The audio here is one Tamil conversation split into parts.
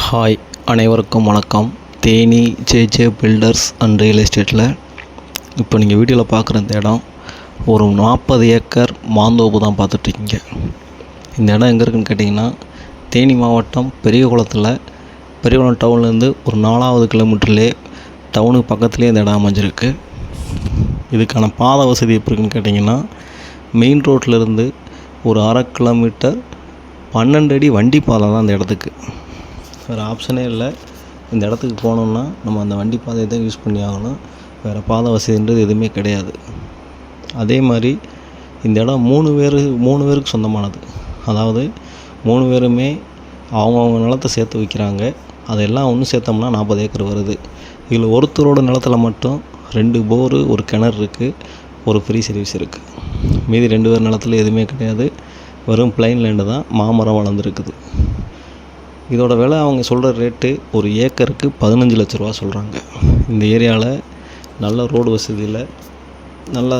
ஹாய், அனைவருக்கும் வணக்கம். Theni JJ filters and real எஸ்டேட்டில் இப்போ நீங்கள் வீடியோவில் பார்க்குற இந்த இடம் ஒரு 40 ஏக்கர் மாந்தோப்பு தான் பார்த்துட்ருக்கீங்க. இந்த இடம் எங்கே இருக்குதுன்னு கேட்டிங்கன்னா, தேனி மாவட்டம் பெரியகுளம் டவுன்லேருந்து ஒரு 4வது கிலோமீட்டர்லேயே டவுனுக்கு பக்கத்துலேயே இந்த இடம் அமைஞ்சிருக்கு. இதுக்கான பாதை வசதி எப்படி இருக்குன்னு கேட்டிங்கன்னா, மெயின் ரோட்லேருந்து ஒரு 1/2 கிலோமீட்டர் 12 அடி வண்டி பாதை தான் அந்த இடத்துக்கு. வேறு ஆப்ஷனே இல்லை. இந்த இடத்துக்கு போனோம்னா நம்ம அந்த வண்டி பாதையை தான் யூஸ் பண்ணி ஆகணும். வேறு பாதை வசதின்றது எதுவுமே கிடையாது. அதே மாதிரி இந்த இடம் 3 பேருக்கு சொந்தமானது. அதாவது 3 பேருமே அவங்கவுங்க நிலத்தை சேர்த்து வைக்கிறாங்க. அதெல்லாம் ஒன்று சேர்த்தோம்னா 40 ஏக்கர் வருது. இதில் ஒருத்தரோட நிலத்தில் மட்டும் 2 போரு, ஒரு கிணறு இருக்குது, ஒரு ஃப்ரீ சர்வீஸ் இருக்குது. மீதி 2 பேர் நிலத்தில் எதுவுமே கிடையாது. வெறும் பிளைன் லேண்டு தான், மாமரம் வளர்ந்துருக்குது. இதோட விலை அவங்க சொல்கிற ரேட்டு ஒரு ஏக்கருக்கு 15 லட்ச ரூபா சொல்கிறாங்க. இந்த ஏரியாவில் நல்ல ரோடு வசதியில் நல்ல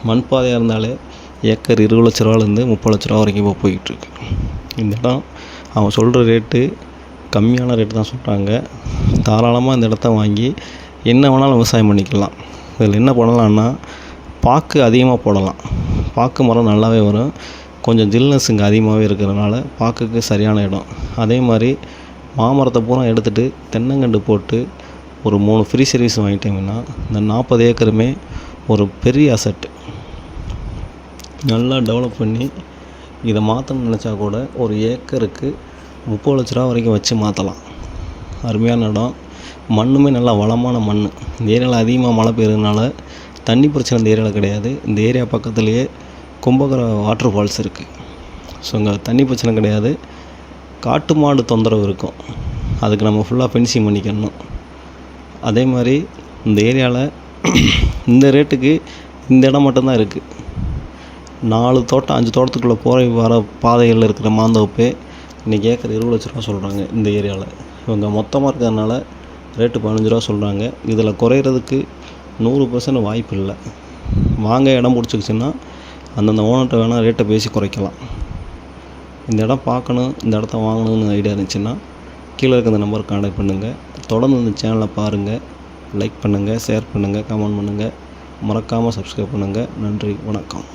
மண் பாதையாக இருந்தாலே ஏக்கர் 20 லட்ச ரூபாலேருந்து 30 லட்ச ரூபா வரைக்கும் இப்போ போய்கிட்டுருக்கு. இந்த இடம் அவங்க சொல்கிற ரேட்டு கம்மியான ரேட்டு தான் சொல்கிறாங்க. தாராளமாக இந்த இடத்த வாங்கி என்ன வேணாலும் விவசாயம் பண்ணிக்கலாம். இதில் என்ன பண்ணலான்னா, பாக்கு அதிகமாக போடலாம். பாக்கு மரம் நல்லாவே வரும். கொஞ்சம் ஜில்னஸ் இங்கே அதிகமாகவே இருக்கிறதுனால பாக்குக்கு சரியான இடம். அதே மாதிரி மாமரத்தை பூரா எடுத்துகிட்டு தென்னங்கண்டு போட்டு ஒரு 3 ஃப்ரீ சர்வீஸ் வாங்கிட்டீங்கன்னா இந்த 40 ஏக்கருமே ஒரு பெரிய அசட். நல்லா டெவலப் பண்ணி இதை மாற்றணும்னு நினச்சா கூட ஒரு ஏக்கருக்கு 30 லட்ச ரூபா வரைக்கும் வச்சு மாற்றலாம். அருமையான இடம். மண்ணுமே நல்லா வளமான மண். இந்த ஏரியாவில் அதிகமாக மழை பெய்யறதுனால தண்ணி பிரச்சனை இந்த ஏரியாவில் கிடையாது. இந்த ஏரியா பக்கத்துலேயே கும்பகர வாட்டர் ஃபால்ஸ் இருக்குது. ஸோ இங்கே தண்ணி பிரச்சனை கிடையாது. காட்டு மாடு தொந்தரவு இருக்கும். அதுக்கு நம்ம ஃபுல்லாக ஃபென்சிங் பண்ணிக்கணும். அதே மாதிரி இந்த ஏரியாவில் இந்த ரேட்டுக்கு இந்த இடம் மட்டும்தான் இருக்குது. 4 தோட்டம் 5 தோட்டத்துக்குள்ளே வர பாதைகளில் இருக்கிற மாந்தோப்பே இன்றைக்கி ஏக்கர் 20 லட்ச ரூபா சொல்கிறாங்க. இந்த ஏரியாவில் இவங்க மொத்தமாக இருக்கிறதுனால ரேட்டு 15 ரூபா சொல்கிறாங்க. இதில் குறையிறதுக்கு 100% வாய்ப்பு இல்லை. வாங்க, இடம் பிடிச்சிக்கிச்சின்னா அந்தந்த ஓனர்கிட்ட வேணால் ரேட்டை பேசி குறைக்கலாம். இந்த இடம் பார்க்கணும், இந்த இடத்த வாங்கணும்னு ஐடியா இருந்துச்சுன்னா கீழே இருக்க இந்த நம்பருக்கு கான்டாக்ட் பண்ணுங்கள். தொடர்ந்து இந்த சேனலை பாருங்கள், லைக் பண்ணுங்கள், ஷேர் பண்ணுங்கள், கமெண்ட் பண்ணுங்கள், மறக்காமல் சப்ஸ்கிரைப் பண்ணுங்கள். நன்றி, வணக்கம்.